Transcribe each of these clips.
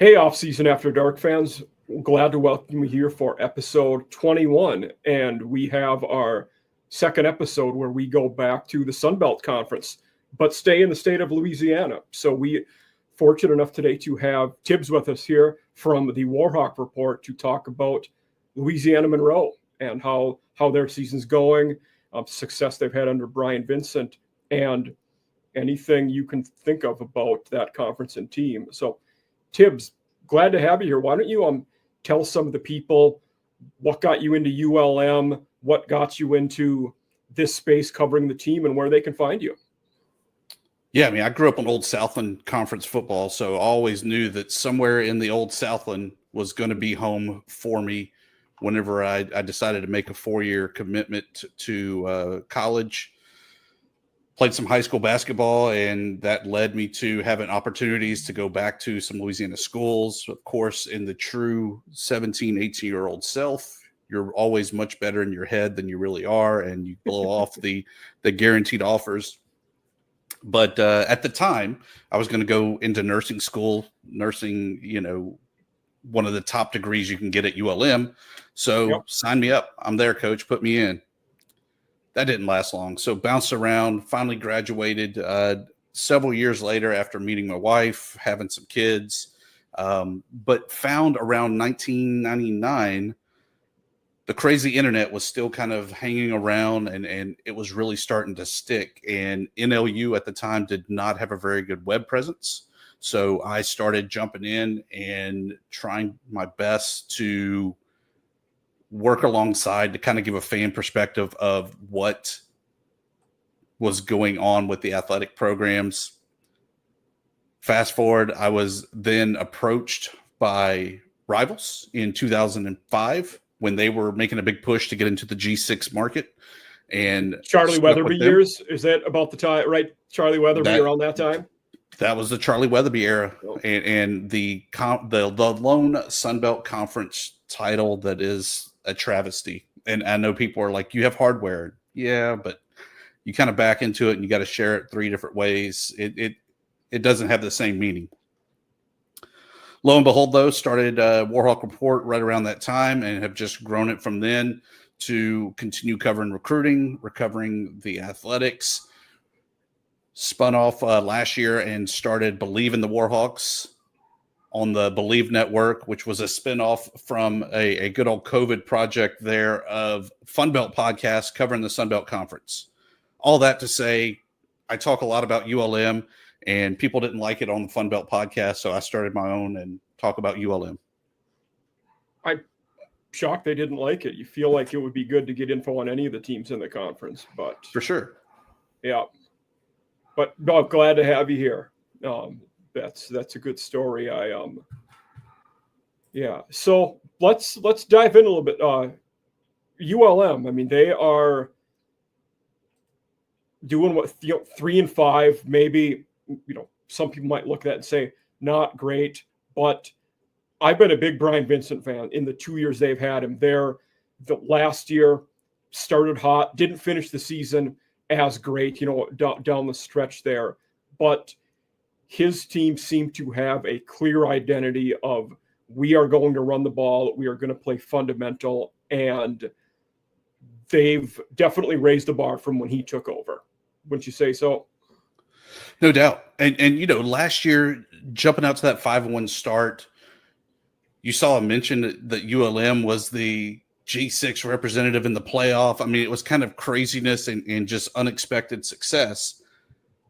Hey, Off-Season After Dark fans. Glad to welcome you here for episode 21. And we have our second episode where we go back to the Sun Belt Conference, but stay in the state of Louisiana. So we fortunate enough today to have Thibs with us here from the Warhawk Report to talk about Louisiana Monroe and how their season's going, success they've had under Bryam Vincent, and anything you can think of about that conference and team. So Thibs, glad to have you here. Why don't you tell some of the people what got you into ULM, what got you into this space covering the team, and where they can find you? Yeah, I mean, I grew up on Old Southland Conference football, so I always knew that somewhere in the Old Southland was going to be home for me whenever I decided to make a 4-year commitment to college. Played some high school basketball, and that led me to having opportunities to go back to some Louisiana schools. Of course, in the true 17, 18-year-old self, you're always much better in your head than you really are, and you blow off the guaranteed offers. But at the time, I was going to go into nursing school, nursing, one of the top degrees you can get at ULM. So Sign me up. I'm there, coach. Put me in. That didn't last long. So bounced around, finally graduated several years later after meeting my wife, having some kids, but found around 1999, the crazy internet was still kind of hanging around and it was really starting to stick. And NLU at the time did not have a very good web presence. So I started jumping in and trying my best to work alongside to kind of give a fan perspective of what was going on with the athletic programs. Fast forward, I was then approached by Rivals in 2005 when they were making a big push to get into the G6 market. And Charlie Weatherby years, is that about the time, right? Charlie Weatherby around that time? That was the Charlie Weatherby era. Oh. And the lone Sun Belt Conference title that is a travesty. And I know people are like, you have hardware. Yeah, but you kind of back into it and you got to share it 3 different ways. It doesn't have the same meaning. Lo and behold, though, started Warhawk Report right around that time and have just grown it from then to continue covering recruiting, recovering the athletics. Spun off last year and started Believe in the Warhawks on the Believe Network, which was a spinoff from a good old COVID project there of Fun Belt podcast covering the Sun Belt Conference. All that to say, I talk a lot about ULM, and people didn't like it on the Fun Belt podcast, so I started my own and talk about ULM. I'm shocked they didn't like it. You feel like it would be good to get info on any of the teams in the conference, but for sure, yeah. But no, glad to have you here. That's a good story. So let's dive in a little bit. ULM, I mean, they are doing what 3-5, maybe. Some people might look at that and say not great, but I've been a big Bryam Vincent fan in the 2 years they've had him there. The last year started hot, didn't finish the season as great, down the stretch there, but his team seemed to have a clear identity of we are going to run the ball, we are going to play fundamental, and they've definitely raised the bar from when he took over. Wouldn't you say so? No doubt. And last year, jumping out to that 5-1 start, you saw a mention that ULM was the G6 representative in the playoff. I mean, it was kind of craziness and just unexpected success.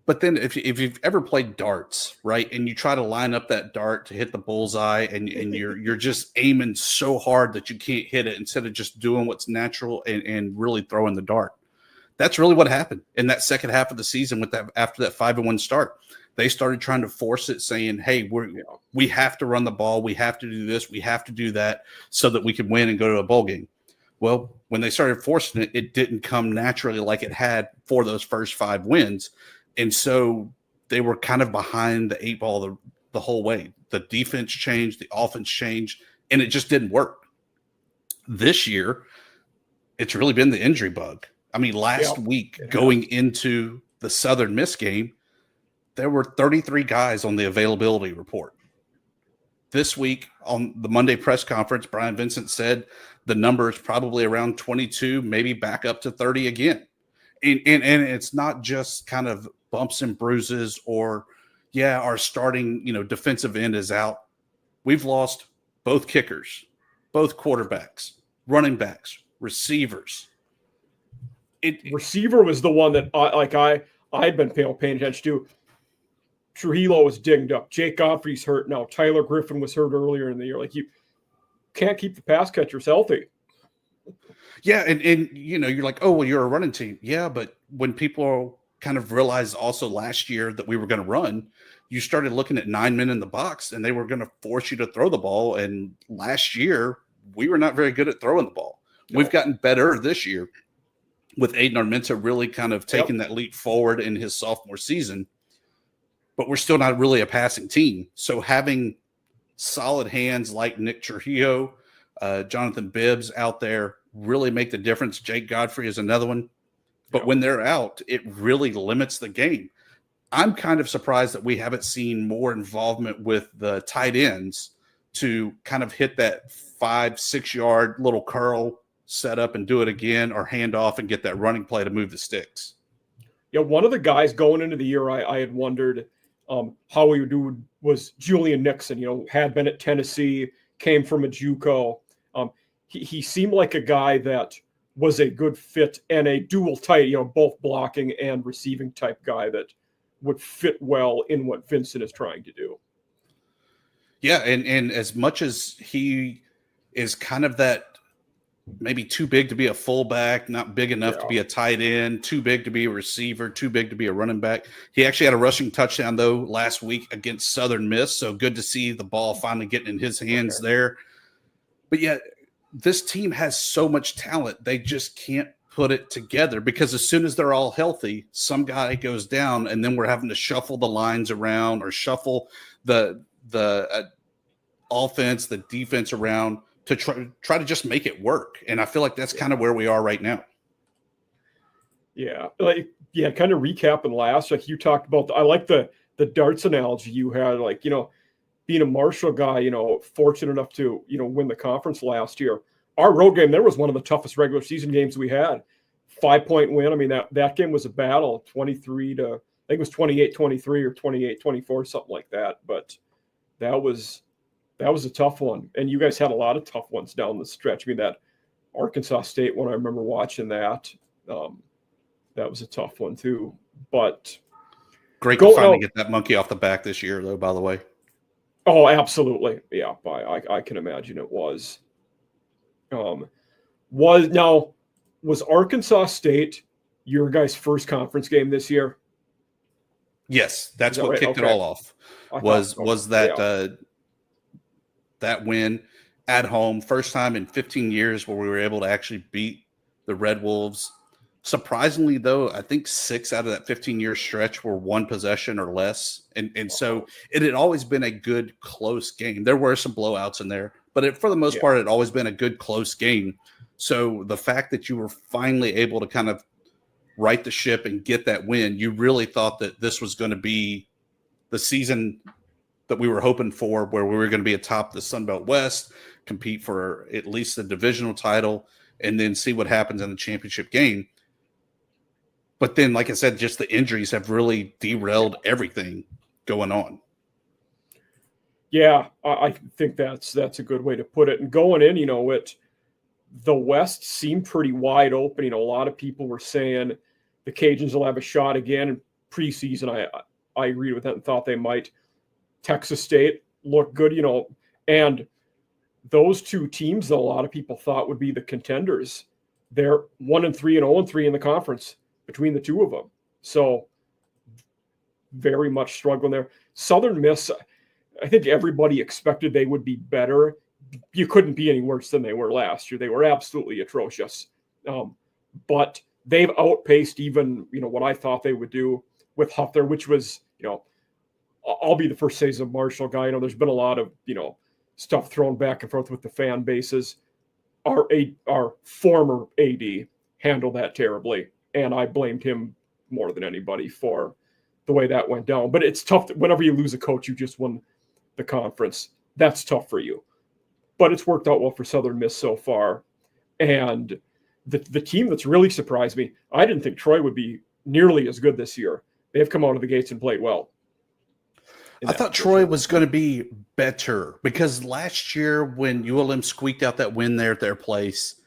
But then if you've ever played darts, right, and you try to line up that dart to hit the bullseye and you're just aiming so hard that you can't hit it instead of just doing what's natural and really throwing the dart. That's really what happened in that second half of the season after that 5-1 start. They started trying to force it, saying, hey, we have to run the ball. We have to do this. We have to do that so that we can win and go to a bowl game. Well, when they started forcing it, it didn't come naturally like it had for those first 5 wins. And so they were kind of behind the 8 ball the whole way. The defense changed, the offense changed, and it just didn't work. This year, it's really been the injury bug. I mean, last week going into the Southern Miss game, there were 33 guys on the availability report. this week on the Monday press conference, Bryam Vincent said the number is probably around 22, maybe back up to 30 again. And it's not just kind of bumps and bruises or, our starting, defensive end is out. We've lost both kickers, both quarterbacks, running backs, receivers. Receiver was the one that I'd been paying attention to. Trujillo was dinged up. Jake Godfrey's hurt now. Tyler Griffin was hurt earlier in the year. Like, you can't keep the pass catchers healthy. Yeah, and you're like, oh, well, you're a running team. Yeah, but when people kind of realized also last year that we were going to run, you started looking at 9 men in the box, and they were going to force you to throw the ball. And last year, we were not very good at throwing the ball. No. We've gotten better this year with Aiden Armenta really kind of taking that leap forward in his sophomore season. But we're still not really a passing team. So having solid hands like Nick Trujillo, Jonathan Bibbs out there really make the difference. Jake Godfrey is another one. But when they're out, it really limits the game. I'm kind of surprised that we haven't seen more involvement with the tight ends to kind of hit that 5-6 yard little curl, set up and do it again, or hand off and get that running play to move the sticks. Yeah, one of the guys going into the year I had wondered how we would do was Julian Nixon. Had been at Tennessee, came from a JUCO. He seemed like a guy that was a good fit and a dual tight, both blocking and receiving type guy that would fit well in what Vincent is trying to do. Yeah, and as much as he is kind of that maybe too big to be a fullback, not big enough to be a tight end, too big to be a receiver, too big to be a running back. He actually had a rushing touchdown, though, last week against Southern Miss, so good to see the ball finally getting in his hands there. But, this team has so much talent. They just can't put it together because as soon as they're all healthy, some guy goes down, and then we're having to shuffle the lines around or shuffle the offense, the defense around to try to just make it work. And I feel like that's kind of where we are right now. Yeah. Kind of recapping last, like you talked about, I like the darts analogy you had, being a Marshall guy, fortunate enough to, win the conference last year. Our road game, there was one of the toughest regular season games we had. 5-point win. I mean, that game was a battle, 23 to, I think it was 28-23 or 28-24, something like that. But that was a tough one. And you guys had a lot of tough ones down the stretch. I mean, that Arkansas State one, I remember watching that. That was a tough one too. But great to finally get that monkey off the back this year, though, by the way. Oh, absolutely. Yeah, I can imagine it was. Was Arkansas State your guys' first conference game this year? Yes, that's what kicked it all off. Was that that win at home, first time in 15 years where we were able to actually beat the Red Wolves. Surprisingly, though, I think 6 out of that 15-year stretch were one possession or less. And so it had always been a good, close game. There were some blowouts in there, but for the most part, it had always been a good, close game. So the fact that you were finally able to kind of right the ship and get that win, you really thought that this was going to be the season that we were hoping for, where we were going to be atop the Sun Belt West, compete for at least the divisional title, and then see what happens in the championship game. But then, like I said, just the injuries have really derailed everything going on. Yeah, I think that's a good way to put it. And going in, the West seemed pretty wide open. A lot of people were saying the Cajuns will have a shot again in preseason. I agreed with that and thought they might. Texas State looked good, and those two teams that a lot of people thought would be the contenders, they're 1-3 and 0-3 in the conference between the two of them. So very much struggling there. Southern Miss, I think everybody expected they would be better. You couldn't be any worse than they were last year. They were absolutely atrocious. But they've outpaced even, what I thought they would do with Huffler, which was, I'll be the first to say as a Marshall guy, there's been a lot of, stuff thrown back and forth with the fan bases. Our former AD handled that terribly, and I blamed him more than anybody for the way that went down. But it's tough whenever you lose a coach, you just won the conference. that's tough for you. But it's worked out well for Southern Miss so far. And the team that's really surprised me, I didn't think Troy would be nearly as good this year. They've come out of the gates and played well. I thought Troy was going to be better because last year when ULM squeaked out that win there at their place,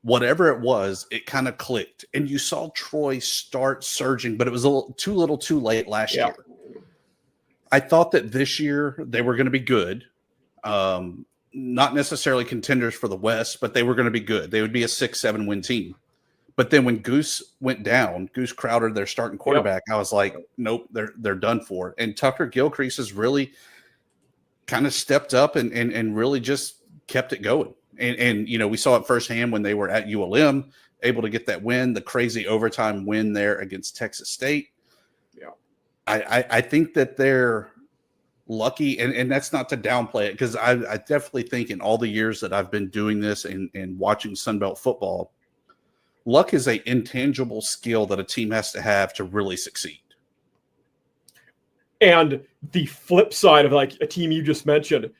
whatever it was, it kind of clicked. And you saw Troy start surging, but it was a little too late last year. I thought that this year they were going to be good. Not necessarily contenders for the West, but they were going to be good. They would be a 6-7 win team. But then when Goose went down, Goose Crowder, their starting quarterback, I was like, nope, they're done for. And Tucker Gilcrease has really kind of stepped up and really just kept it going. And you know, we saw it firsthand when they were at ULM, able to get that win, the crazy overtime win there against Texas State. Yeah, I think that they're lucky, and that's not to downplay it, because I definitely think in all the years that I've been doing this and watching Sunbelt football, luck is an intangible skill that a team has to have to really succeed. And the flip side of like a team you just mentioned,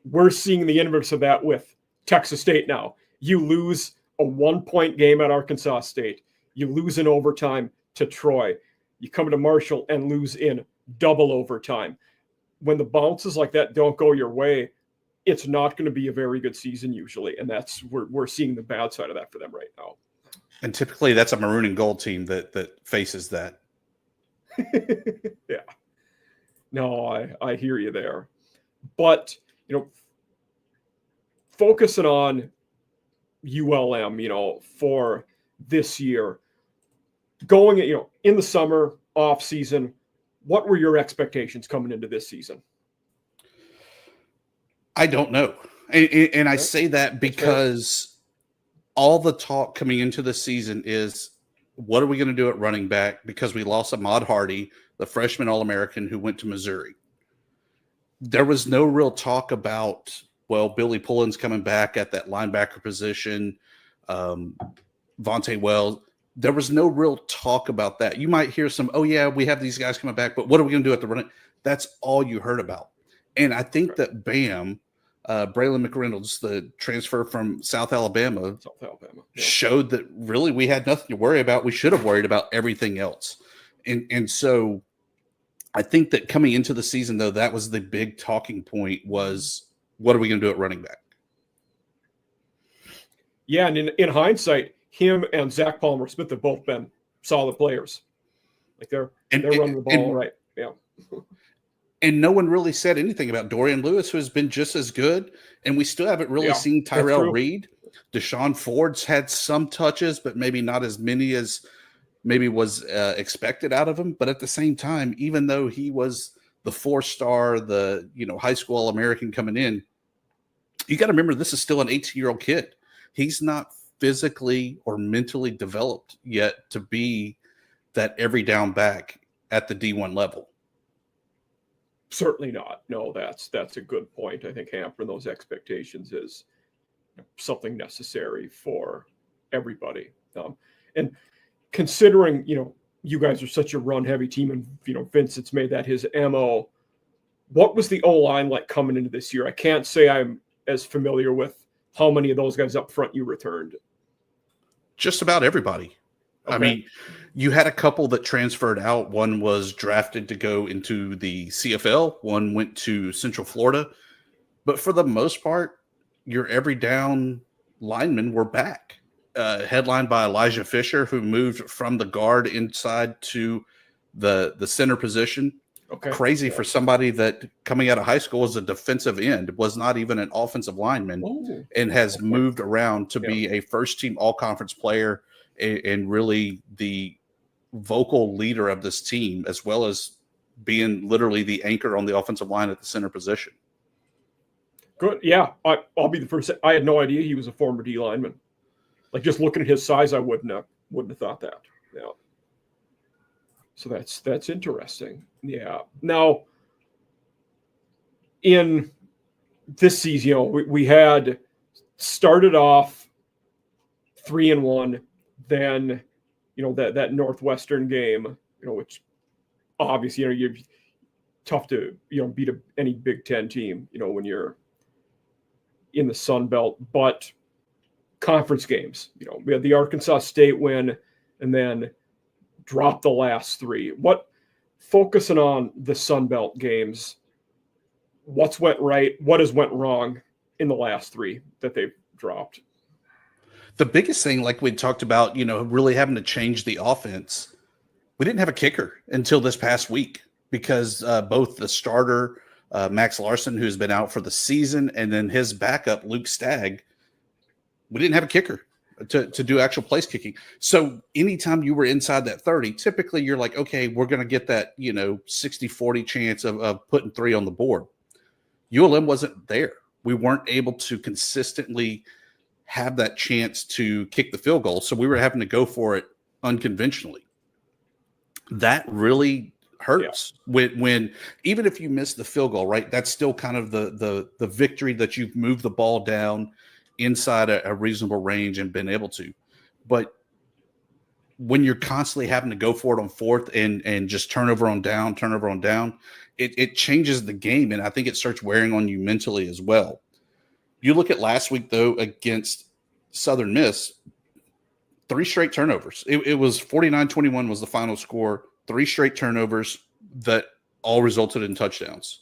we're seeing the inverse of that with Texas State now. You lose a 1-point game at Arkansas State. You lose in overtime to Troy. You come to Marshall and lose in double overtime. When the bounces like that don't go your way, it's not going to be a very good season usually. And that's we're seeing the bad side of that for them right now. And typically that's a maroon and gold team that faces that. Yeah. No, I hear you there. But, you know, focusing on ULM, you know, for this year, going, you know, in the summer, off season, what were your expectations coming into this season? I don't know. And I say that because all the talk coming into the season is, what are we going to do at running back? Because we lost Ahmad Hardy, the freshman All-American who went to Missouri. There was no real talk about, well, Billy Pullen's coming back at that linebacker position. Vontae Wells. There was no real talk about that. You might hear some, oh, yeah, we have these guys coming back, but what are we going to do at the running? That's all you heard about. And I think that Braylon McReynolds, the transfer from South Alabama, showed that really we had nothing to worry about. We should have worried about everything else. And so I think that coming into the season, though, that was the big talking point was, what are we going to do at running back? Yeah, and in hindsight, him and Zach Palmer-Smith have both been solid players. Like they're running the ball right. Yeah. And no one really said anything about Dorian Lewis, who has been just as good. And we still haven't really seen Tyrell Reed. Deshaun Ford's had some touches, but maybe not as many as maybe was expected out of him. But at the same time, even though he was the 4-star, the high school All-American coming in, you got to remember this is still an 18-year-old kid. He's not physically or mentally developed yet to be that every down back at the D1 level. Certainly not. No, that's a good point. I think hampering those expectations is something necessary for everybody. And considering, you guys are such a run-heavy team, and, Vincent's made that his MO, what was the O-line like coming into this year? I can't say I'm as familiar with how many of those guys up front you returned. Just about everybody. Okay. I mean, you had a couple that transferred out. One was drafted to go into the CFL. One went to Central Florida. But for the most part, your every down linemen were back. Headlined by Elijah Fisher, who moved from the guard inside to the center position. Okay. Crazy for somebody that coming out of high school was a defensive end, was not even an offensive lineman, and has moved around to be a first-team all-conference player and really the vocal leader of this team, as well as being literally the anchor on the offensive line at the center position. Good. Yeah, I'll be the first. I had no idea he was a former D lineman. Like, just looking at his size, I wouldn't have thought that. Yeah. So that's interesting. Yeah. Now, in this season, we had started off 3-1, then that Northwestern game, which obviously you're tough to beat any Big Ten team, when you're in the Sun Belt, but conference games. We had the Arkansas State win and then dropped the last three. Focusing on the Sun Belt games, what's went right? What has went wrong in the last three that they've dropped? The biggest thing, like we talked about, really having to change the offense. We didn't have a kicker until this past week because both the starter, Max Larson, who's been out for the season, and then his backup, Luke Stagg, we didn't have a kicker to do actual place kicking. So anytime you were inside that 30, typically you're like, okay, we're going to get that, 60-40 chance of putting 3 on the board. ULM wasn't there. We weren't able to consistently have that chance to kick the field goal. So we were having to go for it unconventionally. That really hurts when even if you miss the field goal, right? That's still kind of the victory that you've moved the ball down inside a reasonable range and been able to. But when you're constantly having to go for it on fourth and just turnover on down, it changes the game. And I think it starts wearing on you mentally as well. You look at last week, though, against Southern Miss, 3 straight turnovers. It was 49-21 was the final score, 3 straight turnovers that all resulted in touchdowns.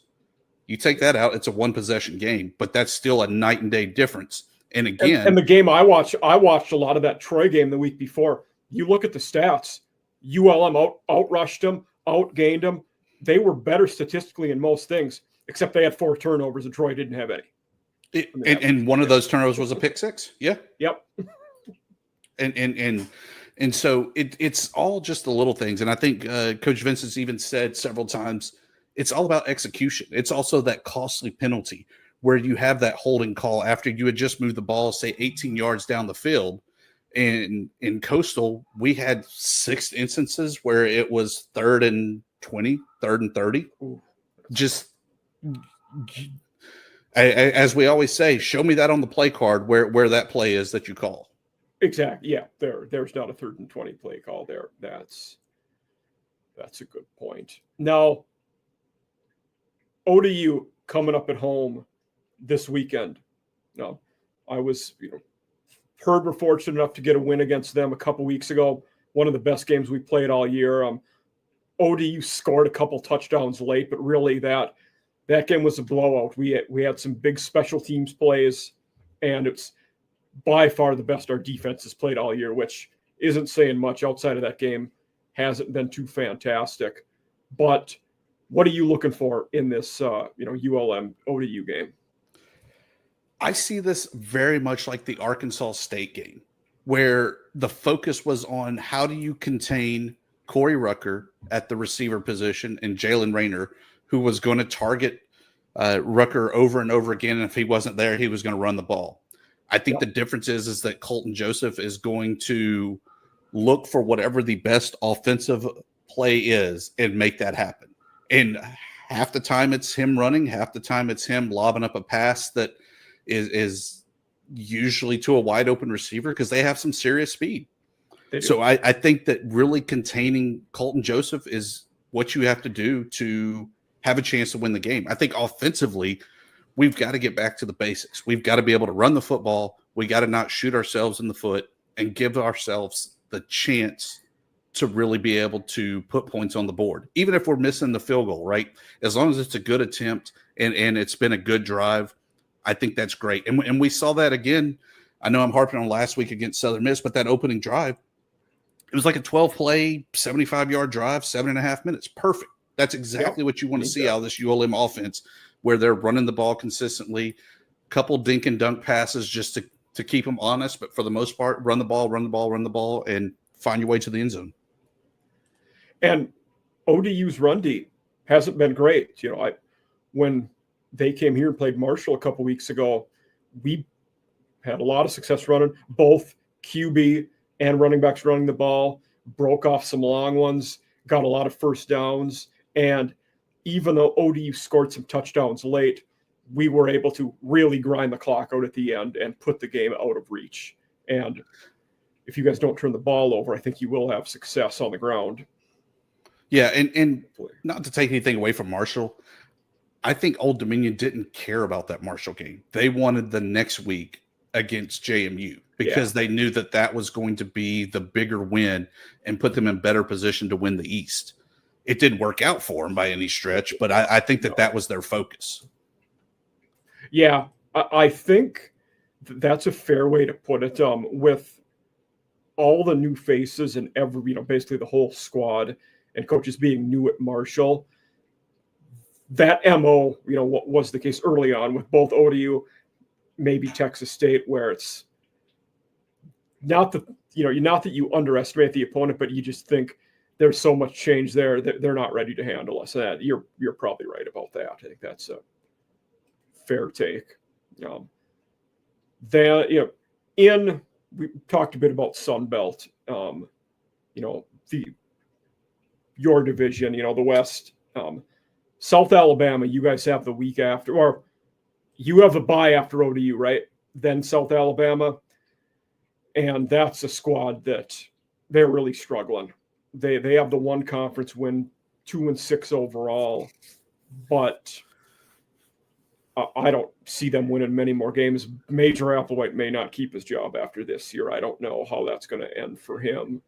You take that out, it's a 1-possession game, but that's still a night and day difference. And again, and the game I watched a lot of that Troy game the week before. You look at the stats, ULM outrushed them, outgained them. They were better statistically in most things, except they had 4 turnovers and Troy didn't have any. And one of those turnovers was a pick six. Yeah. Yep. And so it's all just the little things. And I think Coach Vincent's even said several times, it's all about execution. It's also that costly penalty where you have that holding call after you had just moved the ball, say 18 yards down the field. And in Coastal, we had 6 instances where it was 3rd and 20, 3rd and 30. Ooh. Just as we always say, show me that on the play card where that play is that you call. Exactly. Yeah, there's not a 3rd and 20 play call there. That's a good point. Now, ODU coming up at home this weekend. Now, I was, heard we're fortunate enough to get a win against them a couple weeks ago. One of the best games we played all year. ODU scored a couple touchdowns late, but really that game was a blowout. We had some big special teams plays, and it's by far the best our defense has played all year, which isn't saying much. Outside of that game, hasn't been too fantastic. But what are you looking for in this, ULM ODU game? I see this very much like the Arkansas State game, where the focus was on how do you contain Corey Rucker at the receiver position and Jalen Rayner, who was going to target Rucker over and over again. And if he wasn't there, he was going to run the ball. I think the difference is that Colton Joseph is going to look for whatever the best offensive play is and make that happen. And half the time it's him running, half the time it's him lobbing up a pass that is usually to a wide open receiver because they have some serious speed. So I think that really containing Colton Joseph is what you have to do to have a chance to win the game. I think offensively, we've got to get back to the basics. We've got to be able to run the football. We got to not shoot ourselves in the foot and give ourselves the chance to really be able to put points on the board, even if we're missing the field goal, right? As long as it's a good attempt and it's been a good drive, I think that's great. And we saw that again. I know I'm harping on last week against Southern Miss, but that opening drive, it was like a 12-play, 75-yard drive, 7.5 minutes. Perfect. That's exactly what you want to see out of this ULM offense, where they're running the ball consistently, couple dink and dunk passes just to keep them honest, but for the most part, run the ball, and find your way to the end zone. And ODU's run D hasn't been great. When they came here and played Marshall a couple weeks ago, we had a lot of success running, both QB and running backs running the ball, broke off some long ones, got a lot of first downs. And even though ODU scored some touchdowns late, we were able to really grind the clock out at the end and put the game out of reach. And if you guys don't turn the ball over, I think you will have success on the ground. Yeah, and not to take anything away from Marshall, I think Old Dominion didn't care about that Marshall game. They wanted the next week against JMU because they knew that that was going to be the bigger win and put them in better position to win the East. It didn't work out for them by any stretch, but I think that was their focus. Yeah, I think that's a fair way to put it. With all the new faces and basically the whole squad and coaches being new at Marshall, that MO, what was the case early on with both ODU, maybe Texas State, where it's not that you underestimate the opponent, but you just think there's so much change there that they're not ready to handle us. That you're probably right about that. I think that's a fair take. We talked a bit about Sun Belt. Your division, the West. South Alabama, you guys have the week after, or you have a bye after ODU, right? Then South Alabama. And that's a squad that they're really struggling. They have the one conference win, 2-6 overall, but I don't see them winning many more games. Major Applewhite may not keep his job after this year. I don't know how that's going to end for him.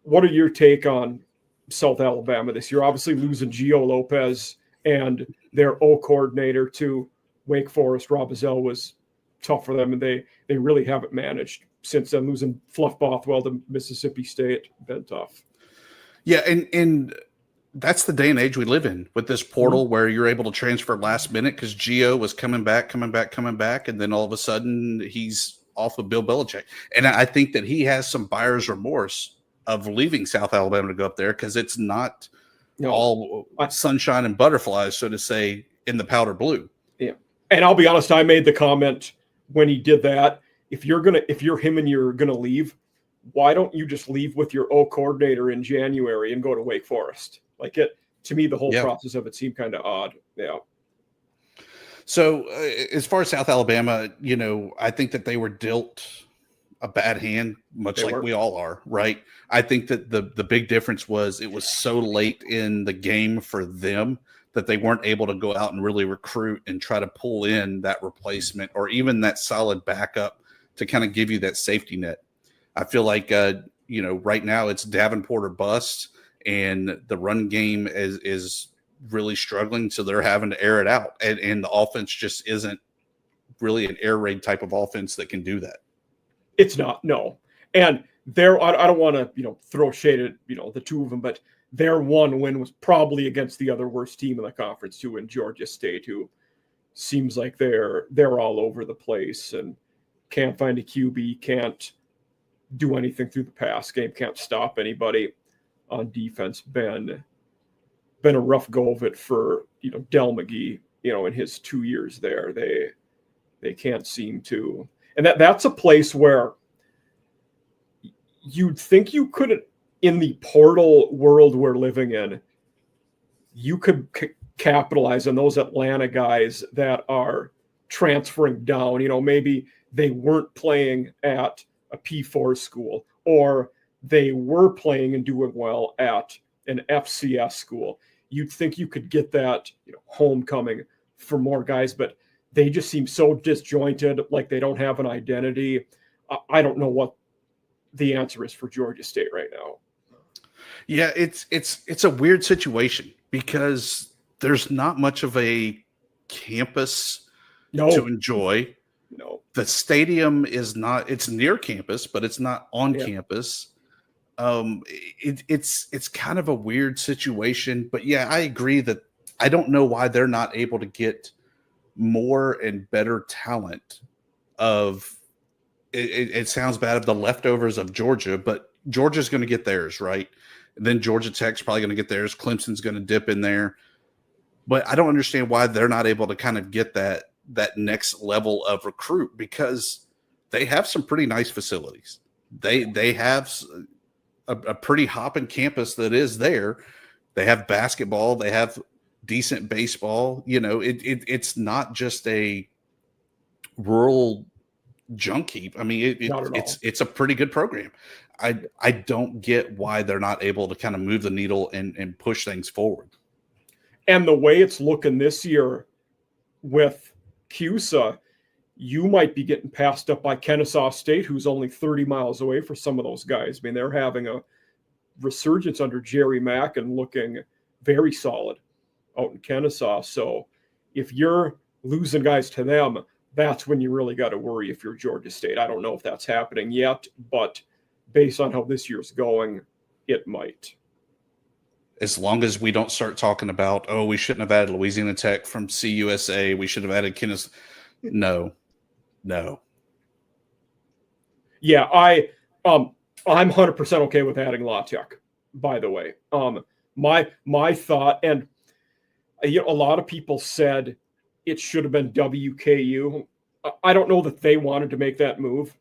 What are your take on South Alabama this year? Obviously losing Gio Lopez and their O coordinator to Wake Forest. Robazell was tough for them, and they really haven't managed since then. Losing Fluff Bothwell to Mississippi State, been tough. Yeah, and that's the day and age we live in with this portal where you're able to transfer last minute because Gio was coming back, and then all of a sudden he's off with Bill Belichick. And I think that he has some buyer's remorse of leaving South Alabama to go up there because it's not all sunshine and butterflies, so to say, in the powder blue. Yeah. And I'll be honest, I made the comment when he did that, if you're him and you're gonna leave, why don't you just leave with your O coordinator in January and go to Wake Forest? Like, to me, the whole process of it seemed kind of odd. Yeah. So as far as South Alabama, I think that they were dealt a bad hand, much like we all are, right? I think that the big difference was it was so late in the game for them that they weren't able to go out and really recruit and try to pull in that replacement or even that solid backup to kind of give you that safety net. I feel like, right now it's Davenport or bust, and the run game is really struggling, so they're having to air it out. And the offense just isn't really an air raid type of offense that can do that. It's not, no. And I don't want to, throw shade at, the two of them, but their one win was probably against the other worst team in the conference too, in Georgia State, who seems like they're all over the place and can't find a QB, can't do anything through the pass game, can't stop anybody on defense. Been a rough go of it for, Del McGee, in his 2 years there. They can't seem to. And that's a place where you'd think you couldn't, in the portal world we're living in, you could capitalize on those Atlanta guys that are transferring down. Maybe they weren't playing at a P4 school, or they were playing and doing well at an FCS school. You'd think you could get that, homecoming for more guys, but they just seem so disjointed, like they don't have an identity. I don't know what the answer is for Georgia State right now. Yeah, it's a weird situation because there's not much of a campus to enjoy. No. The stadium is not, it's near campus, but it's not on campus. It's kind of a weird situation, but yeah, I agree that I don't know why they're not able to get more and better talent of it sounds bad of the leftovers of Georgia, but Georgia's going to get theirs, right? And then Georgia Tech's probably going to get theirs. Clemson's going to dip in there. But I don't understand why they're not able to kind of get that next level of recruit, because they have some pretty nice facilities. They have a pretty hopping campus that is there. They have basketball. They have decent baseball. It's not just a rural junk heap. I mean, it's a pretty good program. I don't get why they're not able to kind of move the needle and push things forward. And the way it's looking this year with CUSA, you might be getting passed up by Kennesaw State, who's only 30 miles away for some of those guys. I mean, they're having a resurgence under Jerry Mack and looking very solid out in Kennesaw. So if you're losing guys to them, that's when you really got to worry if you're Georgia State. I don't know if that's happening yet, but based on how this year's going, it might. As long as we don't start talking about, oh, we shouldn't have added Louisiana Tech from CUSA, we should have added Kennesaw. No. Yeah, I'm 100% okay with adding La Tech, by the way. My thought, and a lot of people said it should have been WKU. I don't know that they wanted to make that move.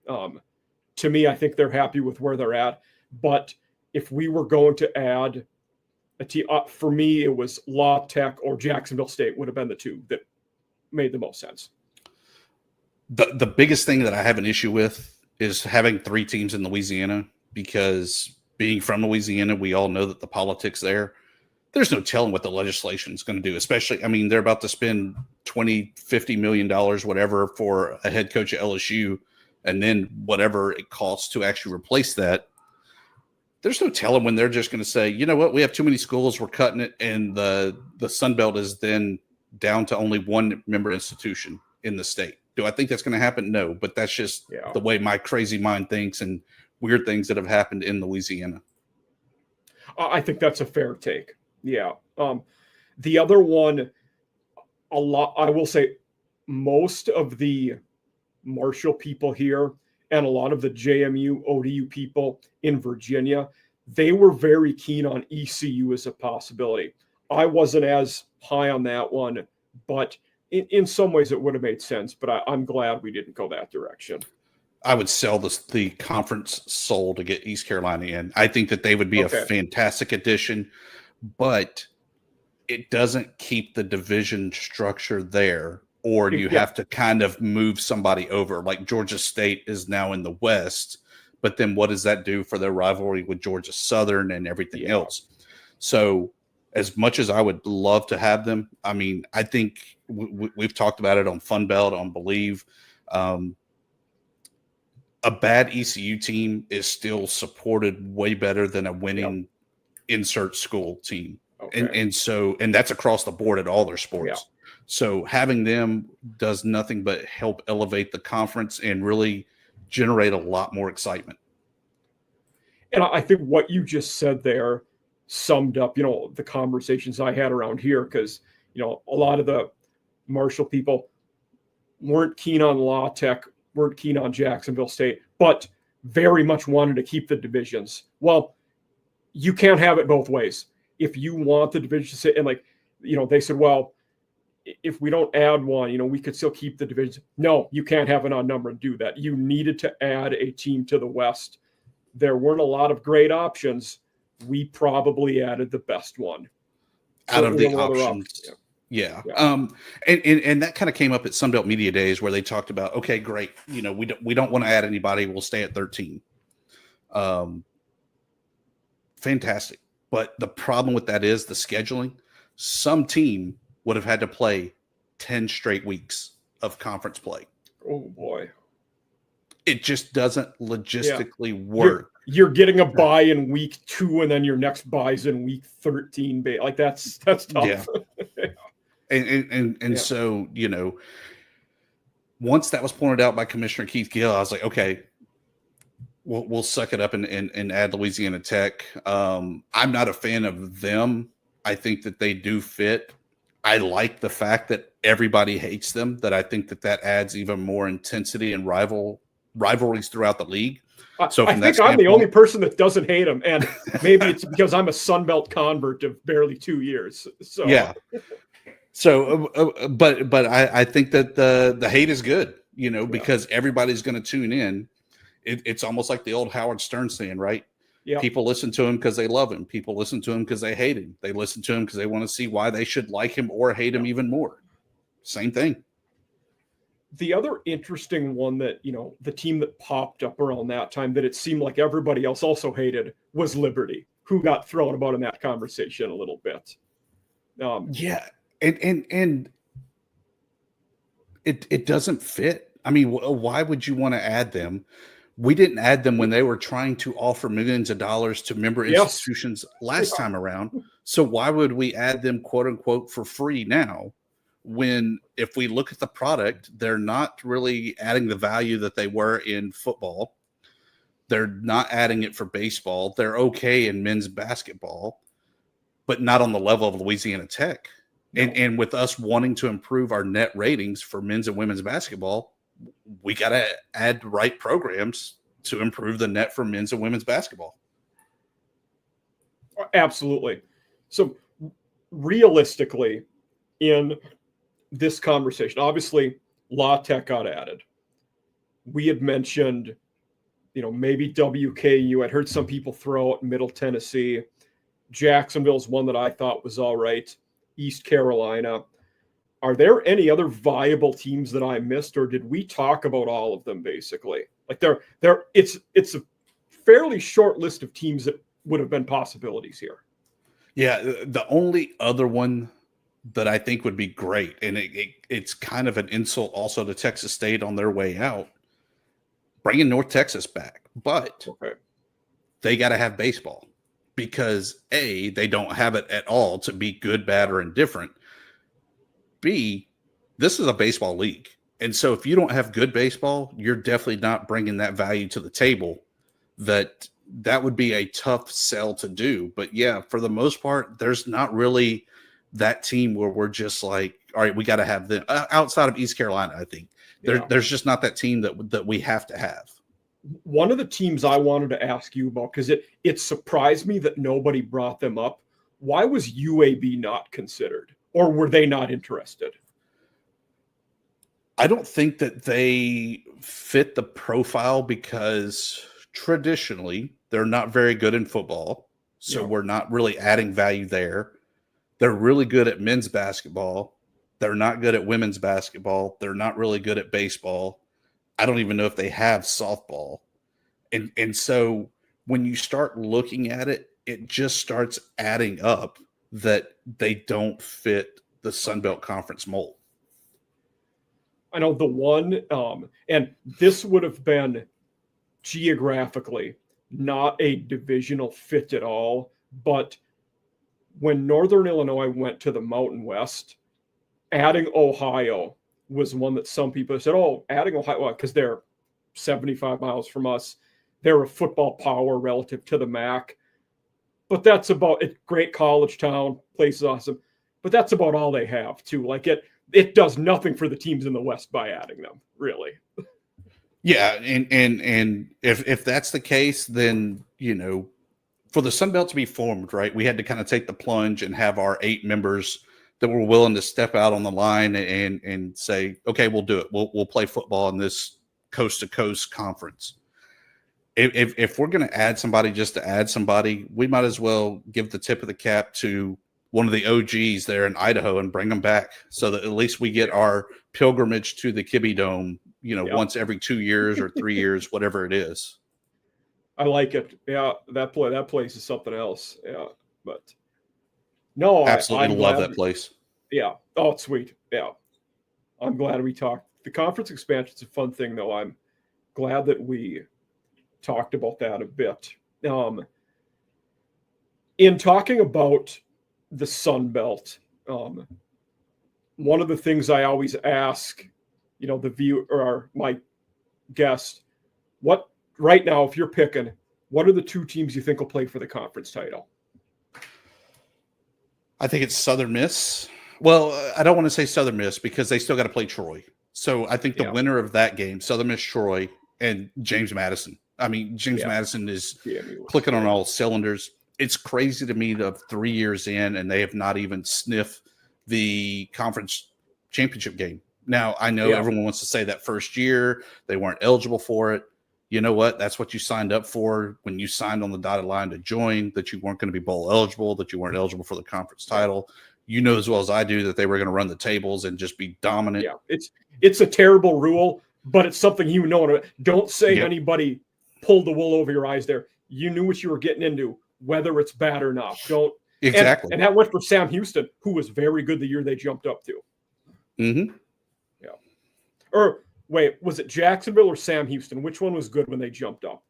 To me, I think they're happy with where they're at. But if we were going to add a team, for me, it was La Tech or Jacksonville State would have been the two that made the most sense. The biggest thing that I have an issue with is having 3 teams in Louisiana, because being from Louisiana, we all know that the politics there's no telling what the legislation is going to do, especially, I mean, they're about to spend $20-50 million, whatever, for a head coach at LSU, and then whatever it costs to actually replace that. There's no telling when they're just going to say, you know what, we have too many schools, we're cutting it, and the Sun Belt is then down to only one member institution in the state. Do I think that's going to happen? No, but that's just the way my crazy mind thinks and weird things that have happened in Louisiana. I think that's a fair take. Yeah. The other one, I will say most of the Marshall people here and a lot of the JMU, ODU people in Virginia, they were very keen on ECU as a possibility. I wasn't as high on that one, but in some ways it would have made sense, but I'm glad we didn't go that direction. I would sell the conference soul to get East Carolina in. I think that they would be a fantastic addition, but it doesn't keep the division structure there, or you have to kind of move somebody over. Like Georgia State is now in the West, but then what does that do for their rivalry with Georgia Southern and everything else? So as much as I would love to have them, I mean, I think we've talked about it on Fun Belt, on Believe. A bad ECU team is still supported way better than a winning insert school team. And that's across the board at all their sports. Yeah. So having them does nothing but help elevate the conference and really generate a lot more excitement. And I think what you just said there summed up, the conversations I had around here, because, a lot of the Marshall people weren't keen on La Tech, weren't keen on Jacksonville State, but very much wanted to keep the divisions. Well, you can't have it both ways. If you want the division to sit, and they said, well, if we don't add one, we could still keep the divisions. No, you can't have an odd number and do that. You needed to add a team to the West. There weren't a lot of great options. We probably added the best one out of the options. Yeah. And that kind of came up at Sunbelt Media Days where they talked about, okay, great. We don't want to add anybody. We'll stay at 13. Fantastic. But the problem with that is the scheduling. Some team would have had to play 10 straight weeks of conference play. Oh boy. It just doesn't logistically work. You're getting a bye in week 2 and then your next bye's in week 13. That's tough. Yeah. And so, once that was pointed out by Commissioner Keith Gill, I was like, okay, we'll suck it up and add Louisiana Tech. I'm not a fan of them. I think that they do fit. I like the fact that everybody hates them, that I think that adds even more intensity and rivalries throughout the league. So I think I'm the only person that doesn't hate them, and maybe it's because I'm a Sunbelt convert of barely 2 years. So yeah. So, but I think that the hate is good, because everybody's going to tune in. It's almost like the old Howard Stern saying, right? Yeah. People listen to him because they love him. People listen to him because they hate him. They listen to him because they want to see why they should like him or hate him even more. Same thing. The other interesting one that, the team that popped up around that time that it seemed like everybody else also hated was Liberty, who got thrown about in that conversation a little bit. Yeah, and it doesn't fit. I mean, why would you want to add them? We didn't add them when they were trying to offer millions of dollars to member Yes. institutions last time around. So why would we add them, quote unquote, for free now? When if we look at the product, they're not really adding the value that they were in football. They're not adding it for baseball. They're okay in men's basketball, but not on the level of Louisiana Tech. No. And with us wanting to improve our net ratings for men's and women's basketball, we got to add the right programs to improve the net for men's and women's basketball. Absolutely. So realistically, in this conversation, obviously La Tech got added. We had mentioned, maybe WKU. I'd heard some people throw out Middle Tennessee. Jacksonville's one that I thought was all right. East Carolina. Are there any other viable teams that I missed, or did we talk about all of them basically? Like it's a fairly short list of teams that would have been possibilities here. Yeah, the only other one that I think would be great, and it's kind of an insult also to Texas State on their way out, bringing North Texas back. But they got to have baseball because A, they don't have it at all to be good, bad, or indifferent. B, this is a baseball league. And so if you don't have good baseball, you're definitely not bringing that value to the table. That would be a tough sell to do. But yeah, for the most part, there's not really that team where we're just like, all right, we got to have them outside of East Carolina. I think there's just not that team that we have to have. One of the teams I wanted to ask you about, because it surprised me that nobody brought them up. Why was UAB not considered, or were they not interested? I don't think that they fit the profile because traditionally they're not very good in football. So we're not really adding value there. They're really good at men's basketball. They're not good at women's basketball. They're not really good at baseball. I don't even know if they have softball. And so when you start looking at it, it just starts adding up that they don't fit the Sun Belt Conference mold. I know the one, and this would have been geographically not a divisional fit at all, but when Northern Illinois went to the Mountain West, adding Ohio was one that some people said, adding Ohio, because they're 75 miles from us. They're a football power relative to the MAC. But that's about it. Great college town, place is awesome. But that's about all they have, too. Like it does nothing for the teams in the West by adding them, really. Yeah, and if that's the case, then, for the Sun Belt to be formed, right, we had to kind of take the plunge and have our 8 members that were willing to step out on the line and say, okay, we'll do it. We'll play football in this coast-to-coast conference. If we're going to add somebody just to add somebody, we might as well give the tip of the cap to one of the OGs there in Idaho and bring them back so that at least we get our pilgrimage to the Kibbe Dome, once every 2 years or 3 years, whatever it is. I like it. Yeah, that place is something else. Yeah, but no, absolutely love that place. Yeah. Oh, it's sweet. Yeah, I'm glad we talked. The conference expansion is a fun thing, though. I'm glad that we talked about that a bit. In talking about the Sun Belt, one of the things I always ask, the viewer or my guest, what right now, if you're picking, what are the 2 teams you think will play for the conference title? I think it's Southern Miss. Well, I don't want to say Southern Miss because they still got to play Troy. So I think the winner of that game, Southern Miss, Troy, and James Madison. I mean, James Madison is clicking on all cylinders. It's crazy to me that 3 years in and they have not even sniffed the conference championship game. Now, I know everyone wants to say that first year they weren't eligible for it. You know what? That's what you signed up for when you signed on the dotted line to join, that you weren't going to be bowl eligible, that you weren't eligible for the conference title. You know as well as I do that they were going to run the tables and just be dominant. Yeah, it's a terrible rule, but it's something you know. Don't say anybody pulled the wool over your eyes there. You knew what you were getting into, whether it's bad or not. Exactly. And that went for Sam Houston, who was very good the year they jumped up to. Mm-hmm. Yeah. Or wait, was it Jacksonville or Sam Houston? Which one was good when they jumped up?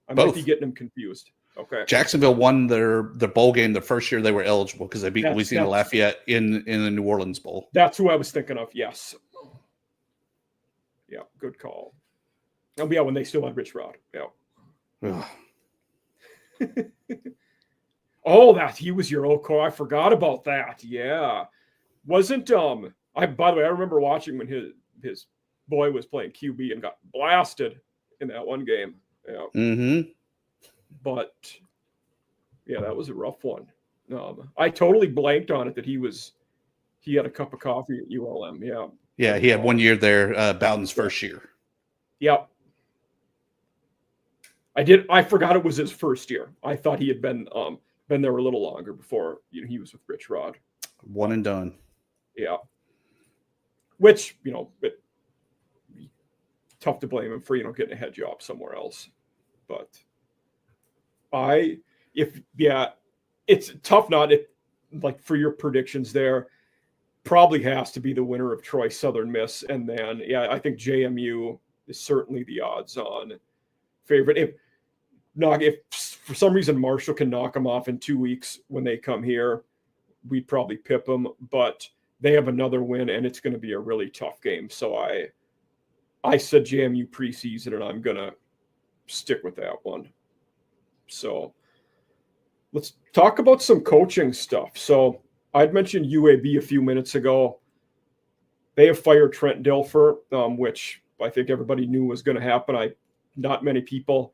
I might be getting them confused. Okay. Jacksonville won their bowl game the first year they were eligible because they beat Louisiana Lafayette in the New Orleans Bowl. That's who I was thinking of. Yes. Yeah, good call. Oh, yeah, when they still had Rich Rod. Yeah. Oh, he was your old core. I forgot about that. Yeah. Wasn't by the way, I remember watching when his boy was playing QB and got blasted in that one game. Yeah. Mm-hmm. But yeah, that was a rough one. I totally blanked on it that he had a cup of coffee at ULM. Yeah. Yeah, he had 1 year there, Bowden's first year. Yep. I forgot it was his first year. I thought he had been there a little longer before he was with Rich Rod. One and done. Yeah. Which, tough to blame him for, getting a head job somewhere else. But it's tough like for your predictions there, probably has to be the winner of Troy Southern Miss. And then, I think JMU is certainly the odds-on favorite. If for some reason Marshall can knock them off in 2 weeks when they come here, we'd probably pip them. But they have another win, and it's going to be a really tough game. So I said JMU preseason, and I'm going to stick with that one. So let's talk about some coaching stuff. So I'd mentioned UAB a few minutes ago. They have fired Trent Dilfer, which I think everybody knew was going to happen. Not many people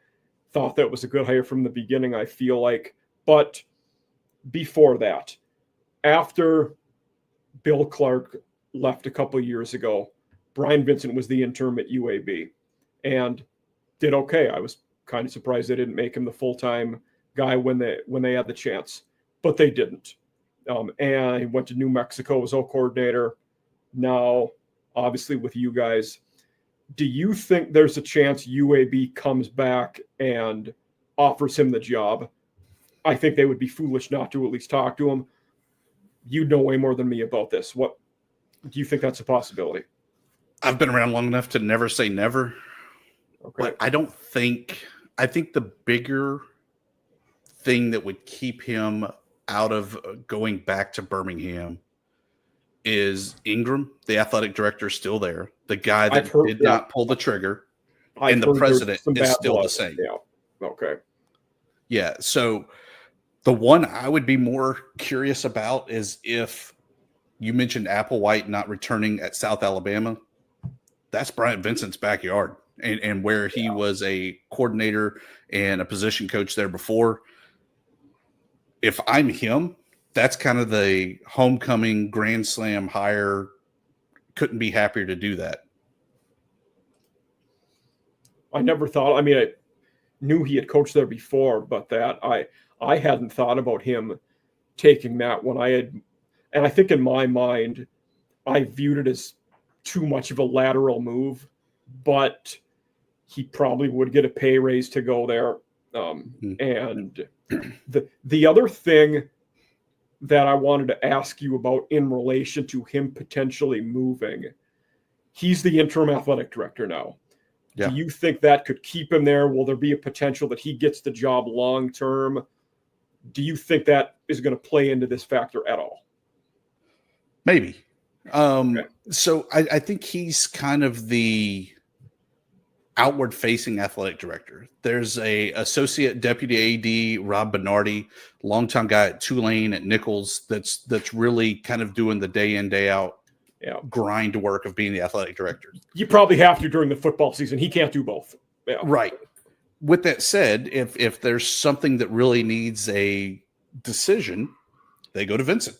thought that was a good hire from the beginning, I feel like. But before that, after Bill Clark left a couple years ago, Bryam Vincent was the interim at UAB and did okay. I was kind of surprised they didn't make him the full-time guy when they had the chance, but they didn't. And he went to New Mexico as O-coordinator. Now, obviously, with you guys, do you think there's a chance UAB comes back and offers him the job? I think they would be foolish not to at least talk to him. You know way more than me about this. What do you think that's a possibility? I've been around long enough to never say never. Okay. But I think the bigger thing that would keep him out of going back to Birmingham is Ingram, the athletic director, is still there. The guy that did not pull the trigger, and the president is still the same. Yeah. Okay. Yeah. So the one I would be more curious about is if you mentioned Applewhite not returning at South Alabama. That's Bryam Vincent's backyard and where he was a coordinator and a position coach there before. If I'm him, that's kind of the homecoming grand slam hire. Couldn't be happier to do that. I never thought, I knew he had coached there before, but that I hadn't thought about him taking that one. And I think in my mind, I viewed it as too much of a lateral move, but he probably would get a pay raise to go there. And the other thing that I wanted to ask you about in relation to him potentially moving, he's the interim athletic director now. Yeah. Do you think that could keep him there? Will there be a potential that he gets the job long term? Do you think that is going to play into this factor at all? Maybe. Okay. So I think he's kind of the outward facing athletic director. There's a associate deputy AD, Rob Bernardi, longtime guy at Tulane at Nichols. That's really kind of doing the day in, day out grind work of being the athletic director. You probably have to during the football season. He can't do both. Yeah. Right. With that said, if there's something that really needs a decision, they go to Vincent.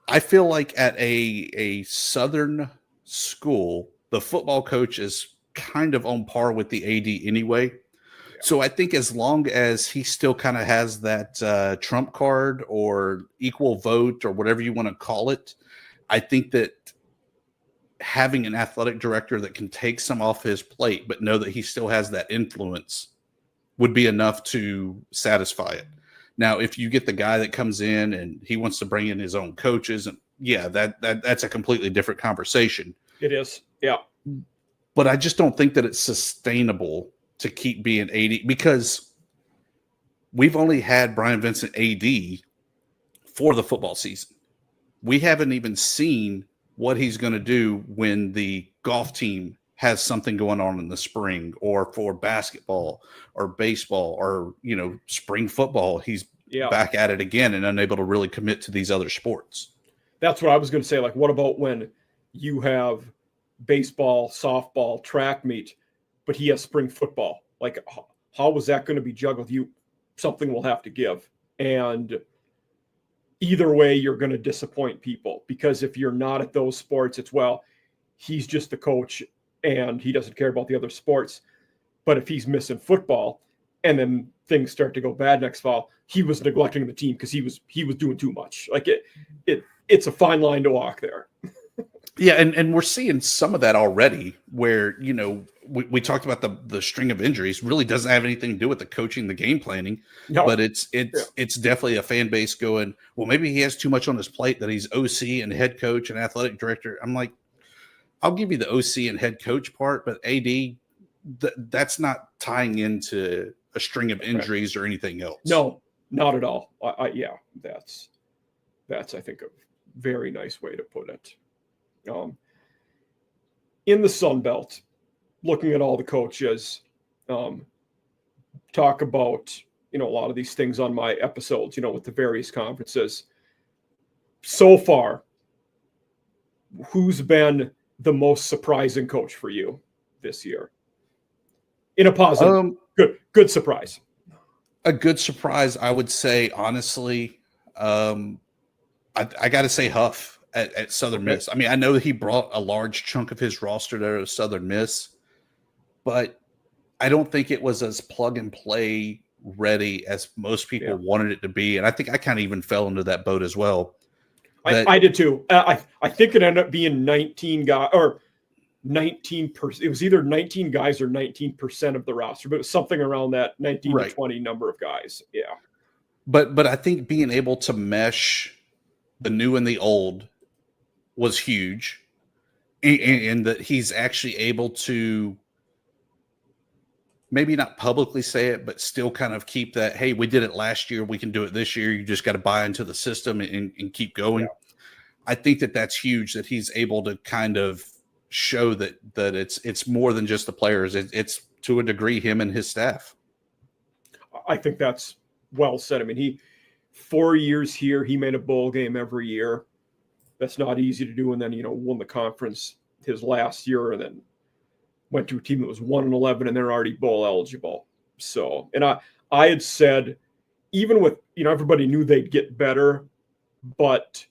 I feel like at a Southern school, the football coach is kind of on par with the AD anyway. Yeah. So I think as long as he still kind of has that trump card or equal vote or whatever you want to call it, I think that having an athletic director that can take some off his plate but know that he still has that influence would be enough to satisfy it. Now, if you get the guy that comes in and he wants to bring in his own coaches, and that's a completely different conversation. It is. Yeah. But I just don't think that it's sustainable to keep being AD, because we've only had Bryam Vincent AD for the football season. We haven't even seen what he's going to do when the golf team has something going on in the spring, or for basketball or baseball or, spring football. He's back at it again and unable to really commit to these other sports. That's what I was going to say. Like, what about when you have baseball, softball, track meet, but he has spring football? Like, how was that going to be juggled? Something will have to give. And either way, you're going to disappoint people, because if you're not at those sports, it's, well, he's just the coach and he doesn't care about the other sports. But if he's missing football and then things start to go bad next fall, he was neglecting the team because he was doing too much. Like, it's a fine line to walk there. Yeah, and we're seeing some of that already, where, we talked about the string of injuries really doesn't have anything to do with the coaching, the game planning. No. But it's definitely a fan base going, well, maybe he has too much on his plate that he's OC and head coach and athletic director. I'm like, I'll give you the OC and head coach part, but AD, that's not tying into a string of injuries or anything else. No, not at all. That's I think a very nice way to put it. In the Sun Belt, looking at all the coaches, talk about, a lot of these things on my episodes, with the various conferences. So far, who's been the most surprising coach for you this year? In a positive, good surprise. A good surprise, I would say, honestly, I got to say Huff at Southern Miss. I mean, I know that he brought a large chunk of his roster there to Southern Miss, but I don't think it was as plug and play ready as most people wanted it to be. And I think I kind of even fell into that boat as well. I did too. I think it ended up being 19 guys, or 19%. It was either 19 guys or 19% of the roster, but it was something around that 19 to 20 number of guys. Yeah. But I think being able to mesh the new and the old was huge, and that he's actually able to maybe not publicly say it, but still kind of keep that, hey, we did it last year, we can do it this year. You just got to buy into the system and keep going. Yeah. I think that's huge, that he's able to kind of show that it's more than just the players. It's to a degree him and his staff. I think that's well said. I mean, 4 years here, he made a bowl game every year. That's not easy to do. And then, won the conference his last year, and then went to a team that was 1-11 and they're already bowl eligible. So, and I had said, even with, everybody knew they'd get better, but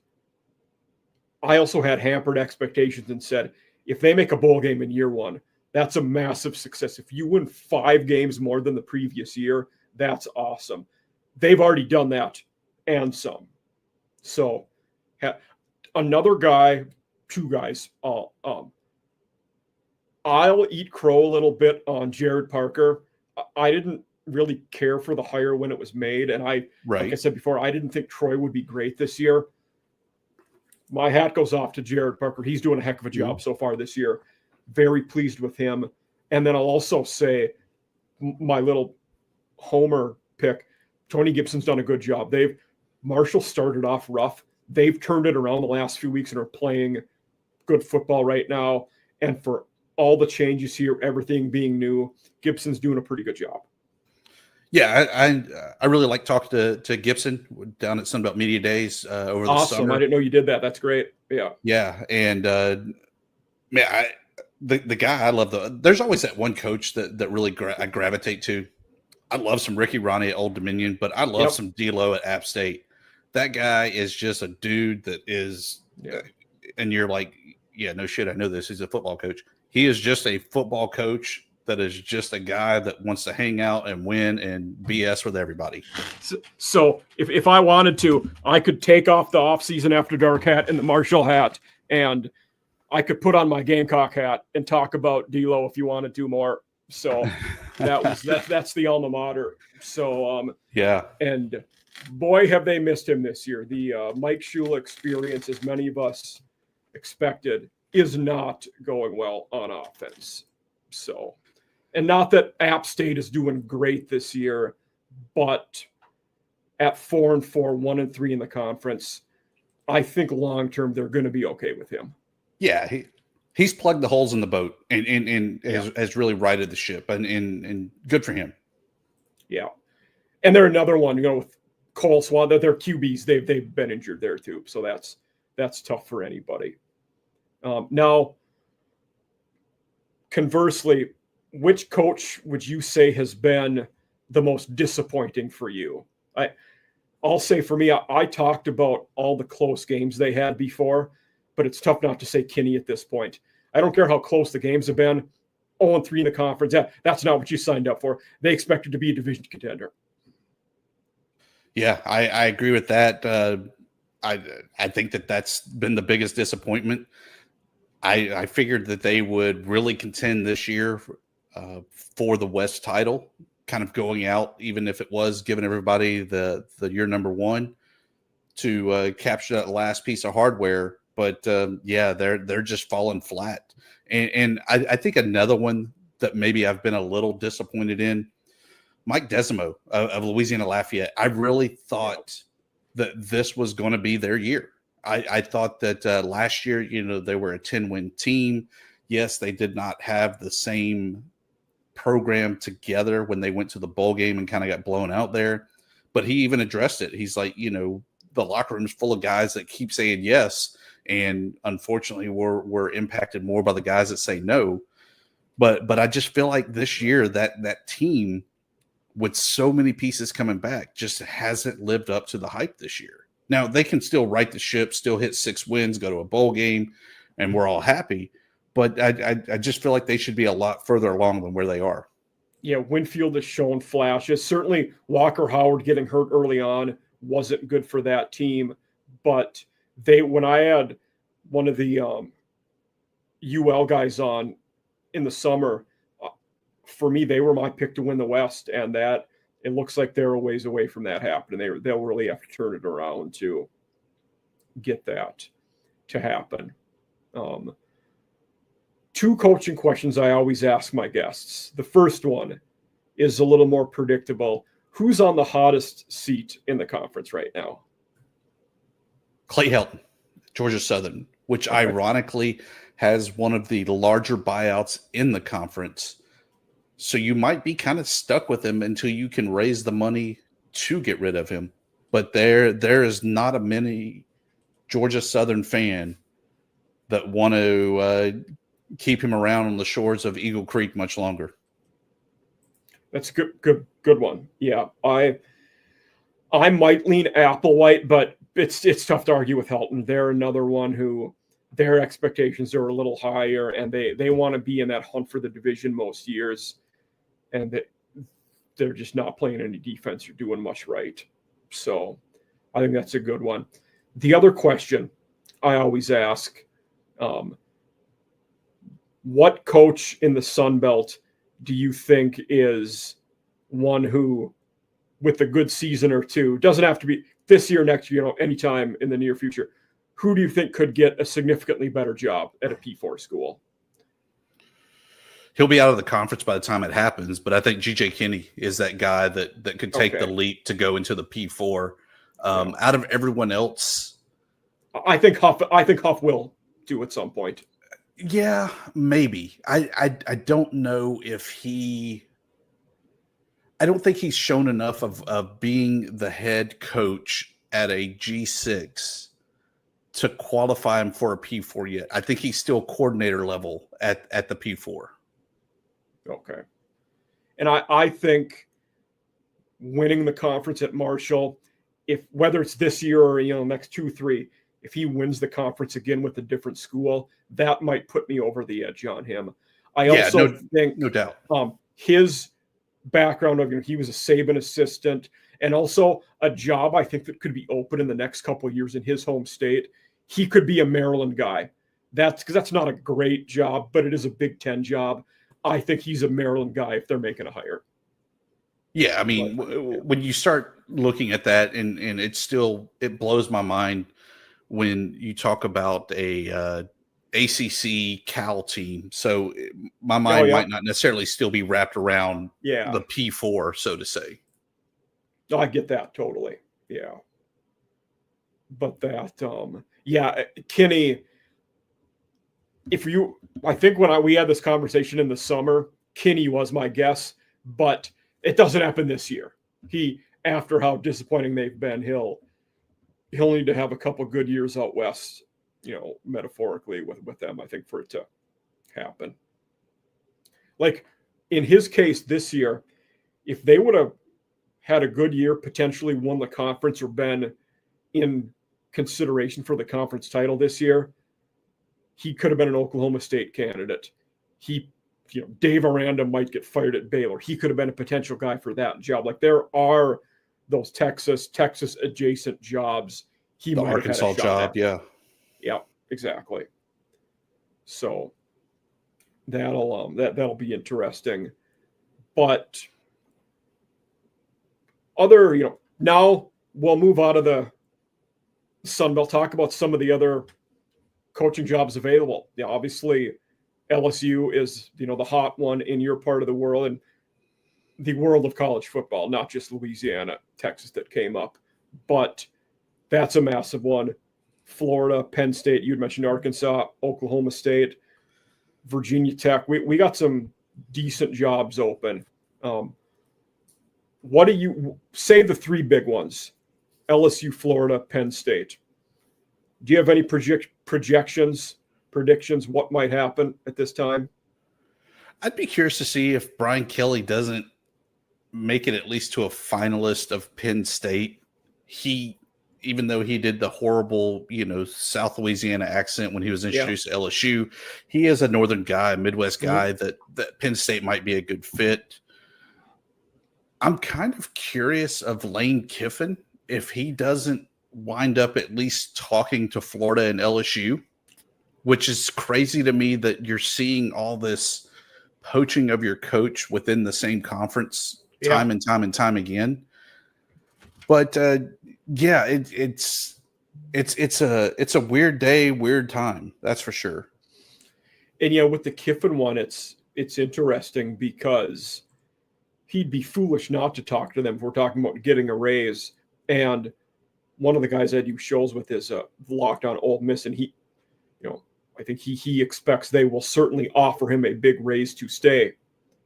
I also had hampered expectations and said, if they make a bowl game in year one, that's a massive success. If you win 5 games more than the previous year, that's awesome. They've already done that and some. So another guy, 2 guys, I'll eat crow a little bit on Jared Parker. I didn't really care for the hire when it was made. And like I said before, I didn't think Troy would be great this year. My hat goes off to Jared Parker. He's doing a heck of a job so far this year. Very pleased with him. And then I'll also say my little homer pick, Tony Gibson's done a good job. Marshall started off rough. They've turned it around the last few weeks and are playing good football right now. And for all the changes here, everything being new, Gibson's doing a pretty good job. Yeah, I really like talking to Gibson down at Sunbelt Media Days over the summer. Awesome. I didn't know you did that. That's great. Yeah. Yeah. And man, the guy I love, there's always that one coach that really I gravitate to. I love some Ricky Ronnie at Old Dominion, but I love some D-Lo at App State. That guy is just a dude that is, and you're like, yeah, no shit, I know this. He's a football coach. He is just a football coach that is just a guy that wants to hang out and win and BS with everybody. So if I wanted to, I could take off the off-season after dark hat and the Marshall hat, and I could put on my Gamecock hat and talk about D-Lo if you want to do more. So that's the alma mater. So yeah. And boy, have they missed him this year. The Mike Shula experience, as many of us expected, is not going well on offense. So, and not that App State is doing great this year, but at 4-4, 1-3 in the conference, I think long term they're going to be okay with him. Yeah, he's plugged the holes in the boat and has really righted the ship, and good for him. Yeah, and they're another one, with Cole Swan, that their QBs, they've been injured there too, so that's tough for anybody. Now, conversely, which coach would you say has been the most disappointing for you? I'll say for me, I talked about all the close games they had before, but it's tough not to say Kinney at this point. I don't care how close the games have been. 0-3 in the conference, that's not what you signed up for. They expected to be a division contender. Yeah, I agree with that. I think that's been the biggest disappointment. I figured that they would really contend this year for the West title, kind of going out, even if it was giving everybody the year number one to capture that last piece of hardware. But they're just falling flat. And I think another one that maybe I've been a little disappointed in, Mike Desimo of Louisiana Lafayette. I really thought that this was going to be their year. I thought that last year, they were a 10-win team. Yes, they did not have the same program together when they went to the bowl game and kind of got blown out there. But he even addressed it. He's like, the locker room's full of guys that keep saying yes. And unfortunately, we're impacted more by the guys that say no. But I just feel like this year that team, with so many pieces coming back, just hasn't lived up to the hype this year. Now, they can still right the ship, still hit 6 wins, go to a bowl game, and we're all happy. But I just feel like they should be a lot further along than where they are. Yeah, Winfield has shown flashes. Certainly, Walker Howard getting hurt early on wasn't good for that team. But when I had one of the UL guys on in the summer, for me, they were my pick to win the West, and that it looks like they're a ways away from that happening. They'll really have to turn it around to get that to happen. 2 coaching questions I always ask my guests. The first one is a little more predictable. Who's on the hottest seat in the conference right now? Clay Helton, Georgia Southern, which ironically has one of the larger buyouts in the conference. So you might be kind of stuck with him until you can raise the money to get rid of him. But there is not a many Georgia Southern fan that want to keep him around on the shores of Eagle Creek much longer. That's a good one. Yeah, I might lean Applewhite, but it's tough to argue with Helton. They're another one who their expectations are a little higher, and they want to be in that hunt for the division most years. And they're just not playing any defense or doing much right. So I think that's a good one. The other question I always ask, what coach in the Sun Belt do you think is one who, with a good season or two, doesn't have to be this year, next year, anytime in the near future, who do you think could get a significantly better job at a P4 school? He'll be out of the conference by the time it happens, but I think G.J. Kinney is that guy that could take the leap to go into the P4. Out of everyone else, I think Huff will do at some point. Yeah, maybe. I don't know if I don't think he's shown enough of being the head coach at a G6 to qualify him for a P4 yet. I think he's still coordinator level at the P4. Okay. And I think winning the conference at Marshall, whether it's this year or next 2-3, if he wins the conference again with a different school, that might put me over the edge on him. I also think no doubt. His background of he was a Saban assistant, and also a job I think that could be open in the next couple of years in his home state. He could be a Maryland guy. That's not a great job, but it is a Big Ten job. I think he's a Maryland guy if they're making a hire. Yeah, I mean, when you start looking at that, and it blows my mind when you talk about a ACC Cal team. So my mind might not necessarily still be wrapped around the P4, so to say. No, I get that totally. Yeah. But that, Kenny, I think when we had this conversation in the summer, Kenny was my guess, but it doesn't happen this year. After how disappointing they've been, he'll need to have a couple good years out west, metaphorically with them, I think, for it to happen. Like in his case this year, if they would have had a good year, potentially won the conference or been in consideration for the conference title this year, he could have been an Oklahoma State candidate. Dave Aranda might get fired at Baylor. He could have been a potential guy for that job. Like there are those Texas adjacent jobs. The Arkansas job, yeah, exactly. So that'll be interesting. But now we'll move out of the Sun Belt, talk about some of the other coaching jobs available. Yeah, obviously LSU is, the hot one in your part of the world and the world of college football, not just Louisiana, Texas that came up, but that's a massive one. Florida, Penn State, you'd mentioned Arkansas, Oklahoma State, Virginia Tech. We got some decent jobs open. What do you say the three big ones? LSU, Florida, Penn State. Do you have any predictions what might happen at this time? I'd be curious to see if Brian Kelly doesn't make it at least to a finalist of Penn State. Even though he did the horrible, South Louisiana accent when he was introduced to LSU, he is a Northern guy, Midwest guy that Penn State might be a good fit. I'm kind of curious of Lane Kiffin if he doesn't wind up at least talking to Florida and LSU, which is crazy to me that you're seeing all this poaching of your coach within the same conference time and time again. But it's a weird day, weird time. That's for sure. And with the Kiffin one, it's interesting because he'd be foolish not to talk to them if we're talking about getting a raise. And one of the guys I do shows with is Locked On Ole Miss, and I think he expects they will certainly offer him a big raise to stay.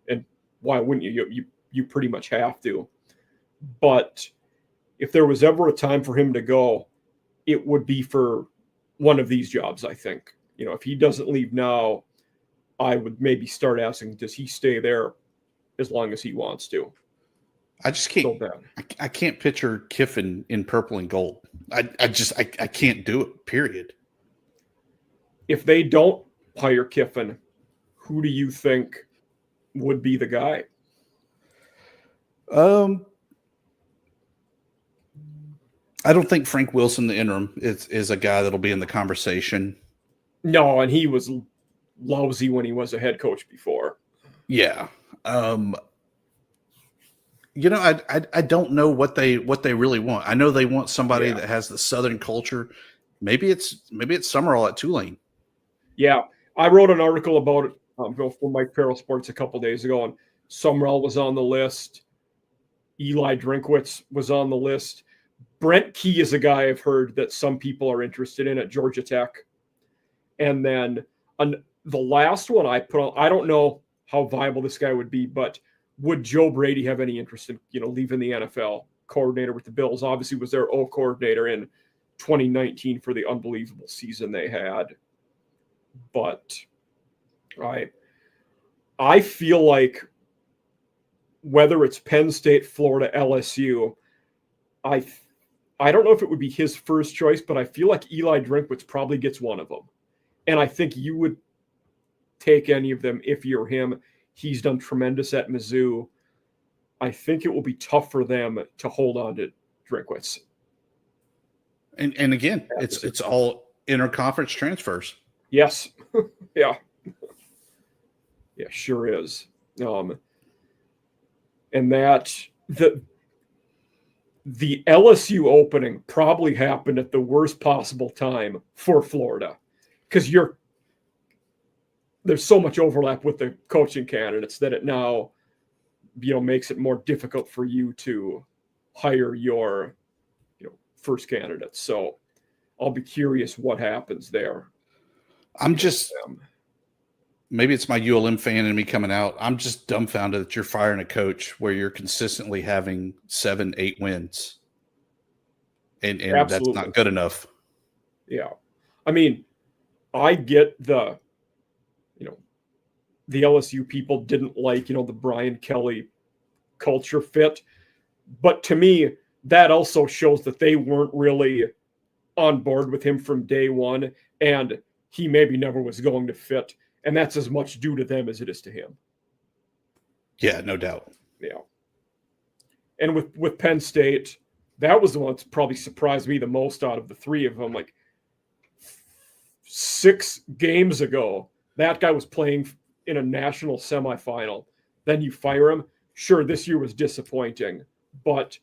And why wouldn't you? You pretty much have to. But if there was ever a time for him to go, it would be for one of these jobs, I think. If he doesn't leave now, I would maybe start asking, does he stay there as long as he wants to? I just can't. I can't picture Kiffin in purple and gold. I can't do it. Period. If they don't hire Kiffin, who do you think would be the guy? I don't think Frank Wilson, the interim, is a guy that'll be in the conversation. No, and he was lousy when he was a head coach before. Yeah. I don't know what they really want. I know they want somebody that has the Southern culture. Maybe it's Summerall at Tulane. Yeah, I wrote an article about it for Mike Carroll Sports a couple days ago, and Summerall was on the list. Eli Drinkwitz was on the list. Brent Key is a guy I've heard that some people are interested in at Georgia Tech. And then the last one I put on, I don't know how viable this guy would be, but would Joe Brady have any interest in, leaving the NFL? Coordinator with the Bills, obviously was their O coordinator in 2019 for the unbelievable season they had. But I feel like whether it's Penn State, Florida, LSU, I don't know if it would be his first choice, but I feel like Eli Drinkwitz probably gets one of them. And I think you would take any of them if you're him. He's done tremendous at Mizzou. I think it will be tough for them to hold on to Drinkwitz. And again, it's all interconference transfers. Yes. Yeah. Yeah, sure is. And that the LSU opening probably happened at the worst possible time for Florida, because there's so much overlap with the coaching candidates that it now, makes it more difficult for you to hire your, first candidates. So I'll be curious what happens there. Maybe it's my ULM fan in me coming out. I'm just dumbfounded that you're firing a coach where you're consistently having 7-8 wins. And that's not good enough. Yeah. I mean, I get the LSU people didn't like, the Brian Kelly culture fit. But to me, that also shows that they weren't really on board with him from day one, and he maybe never was going to fit. And that's as much due to them as it is to him. Yeah, no doubt. Yeah. And with Penn State, that was the one that probably surprised me the most out of the three of them. Like 6 games ago, that guy was playing in a national semifinal. Then you fire him. Sure, this year was disappointing, but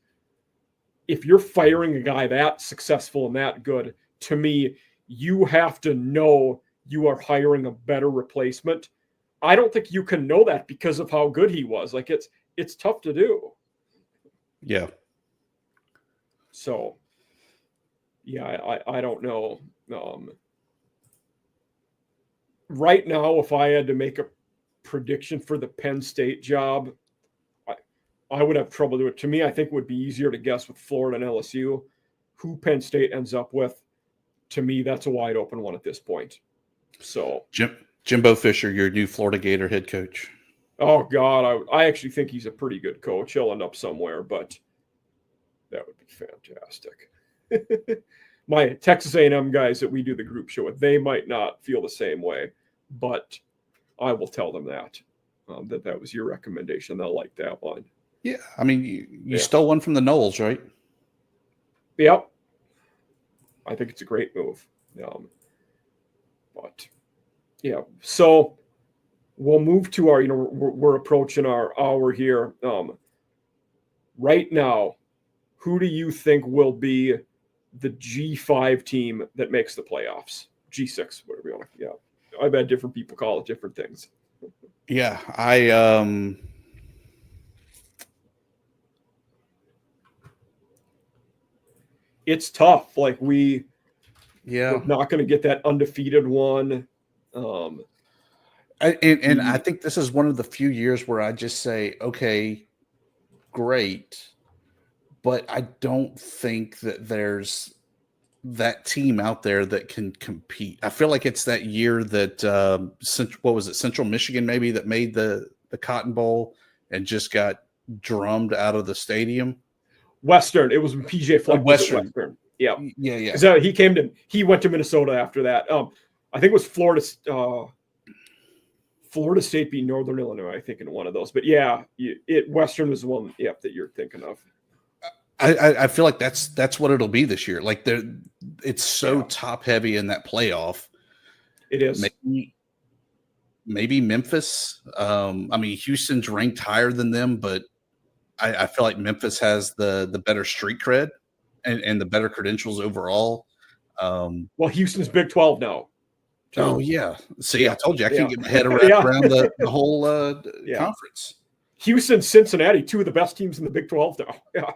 if you're firing a guy that successful and that good, to me, you have to know you are hiring a better replacement. I don't think you can know that because of how good he was. Like it's tough to do. Yeah. So, yeah, I don't know. Right now, if I had to make a prediction for the Penn State job, I would have trouble doing it. To me, I think it would be easier to guess with Florida and LSU. Who Penn State ends up with, to me, that's a wide open one at this point. So Jimbo Fisher, your new Florida Gator head coach. Oh God, I actually think he's a pretty good coach. He'll end up somewhere, but that would be fantastic. My Texas A&M guys that we do the group show with, they might not feel the same way, but I will tell them that that was your recommendation. They'll like that one. Yeah, I mean, you stole one from the Knowles, right? Yep. I think it's a great move. But yeah, so we'll move to our, we're approaching our hour here. Right now, who do you think will be the G5 team that makes the playoffs? G6, whatever you want to, I've had different people call it different things. Yeah, it's tough. Like we're not going to get that undefeated one. I think this is one of the few years where I just say, okay, great, but I don't think that there's that team out there that can compete. I feel like it's that year that Central Michigan maybe that made the Cotton Bowl and just got drummed out of the stadium. Western. It was PJ Fleck. Western. Yeah. Yeah. He went to Minnesota after that. I think it was Florida State beat Northern Illinois, I think, in one of those. But yeah, Western was the one that you're thinking of. I feel like that's what it'll be this year. Like it's so top heavy in that playoff. It is. Maybe Memphis. I mean, Houston's ranked higher than them, but I feel like Memphis has the better street cred and the better credentials overall. Well, Houston's Big 12 now. Oh yeah. See, I told you I can't get my head around the whole conference. Houston, Cincinnati, two of the best teams in the Big 12 now. Yeah.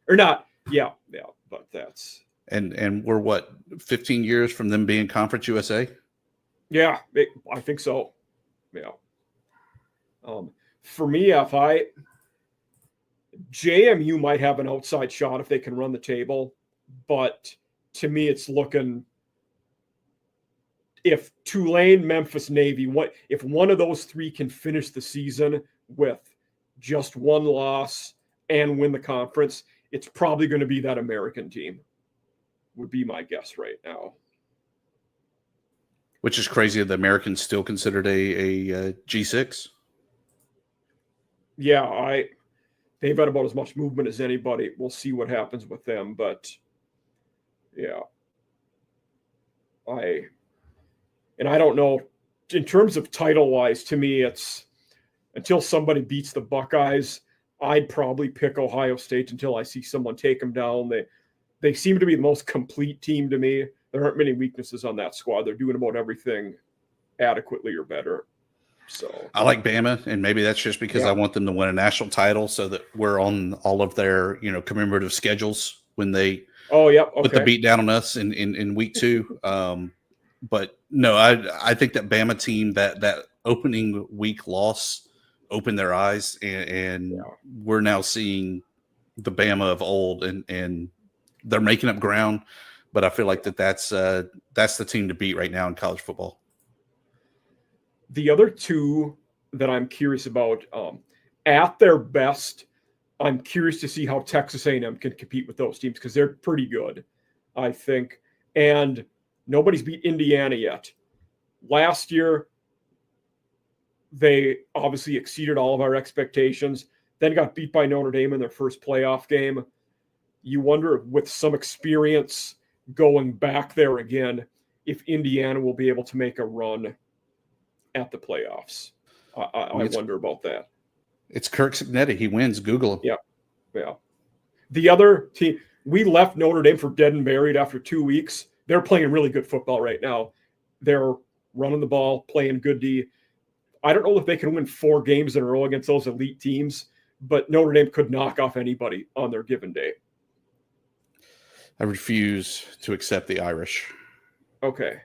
Or not. Yeah. But that's and we're what 15 years from them being Conference USA. Yeah, I think so. Yeah. For me, JMU might have an outside shot if they can run the table, but to me, it's looking. If Tulane, Memphis, Navy, if one of those three can finish the season with just one loss and win the conference, it's probably going to be that American team, would be my guess right now. Which is crazy that the Americans still considered a G6. Yeah, they've had about as much movement as anybody. We'll see what happens with them, but yeah. I don't know, in terms of title-wise, to me, it's until somebody beats the Buckeyes, I'd probably pick Ohio State until I see someone take them down. They seem to be the most complete team to me. There aren't many weaknesses on that squad. They're doing about everything adequately or better. So I like Bama, and maybe that's just because I want them to win a national title so that we're on all of their, commemorative schedules when they put the beat down on us in week 2. But no, I think that Bama team, that opening week loss opened their eyes, and we're now seeing the Bama of old, and they're making up ground. But I feel like that's the team to beat right now in college football. The other two that I'm curious about, at their best, I'm curious to see how Texas A&M can compete with those teams because they're pretty good, I think. And nobody's beat Indiana yet. Last year, they obviously exceeded all of our expectations, then got beat by Notre Dame in their first playoff game. You wonder, with some experience going back there again, if Indiana will be able to make a run at the playoffs. I wonder about that. It's Kirk Signetti. He wins. Google him. Yeah. The other team, we left Notre Dame for dead and buried after 2 weeks. They're playing really good football right now. They're running the ball, playing good D. I don't know if they can win 4 games in a row against those elite teams, but Notre Dame could knock off anybody on their given day. I refuse to accept the Irish. Okay.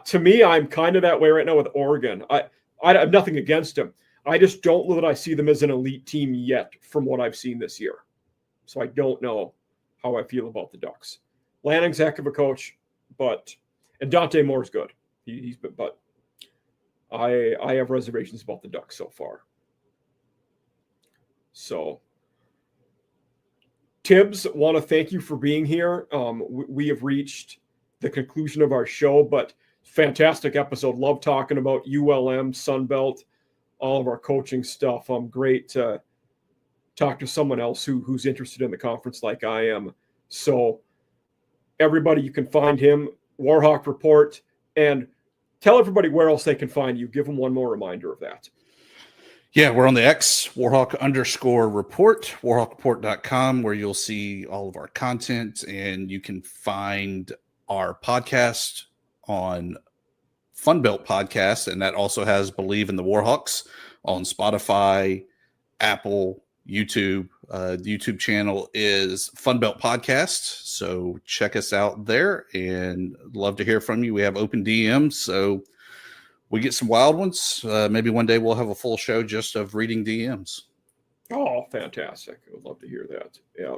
To me, I'm kind of that way right now with Oregon. I have nothing against them. I just don't know that I see them as an elite team yet from what I've seen this year. So I don't know how I feel about the Ducks. Lanning's a heck of a coach, and Dante Moore's good. But I have reservations about the Ducks so far. So Thibs, want to thank you for being here. We have reached the conclusion of our show, but fantastic episode. Love talking about ULM, Sunbelt, all of our coaching stuff. Great to talk to someone else who's interested in the conference like I am. So everybody, you can find him, Warhawk Report, and tell everybody where else they can find you. Give them one more reminder of that. Yeah, we're on the X, Warhawk_report, warhawkreport.com, where you'll see all of our content, and you can find our podcast on Funbelt Podcast, and that also has Believe in the Warhawks on Spotify, Apple, YouTube. The YouTube channel is Funbelt Podcast, so check us out there, and love to hear from you. We have open DMs, so we get some wild ones. Maybe one day we'll have a full show just of reading DMs. Oh, fantastic. I would love to hear that. Yeah.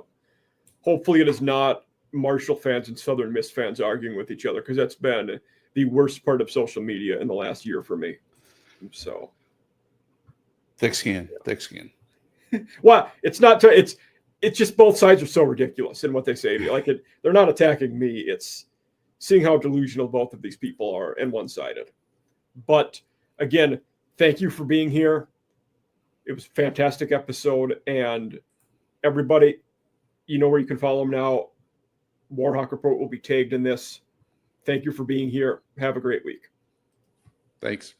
Hopefully it is not Marshall fans and Southern Miss fans arguing with each other, because that's been the worst part of social media in the last year for me. So thick skin. Well, it's not, it's just both sides are so ridiculous in what they say. Like they're not attacking me. It's seeing how delusional both of these people are and one-sided. But again, thank you for being here. It was a fantastic episode, and everybody, you know where you can follow them now. Warhawk Report will be tagged in this. Thank you for being here. Have a great week. Thanks.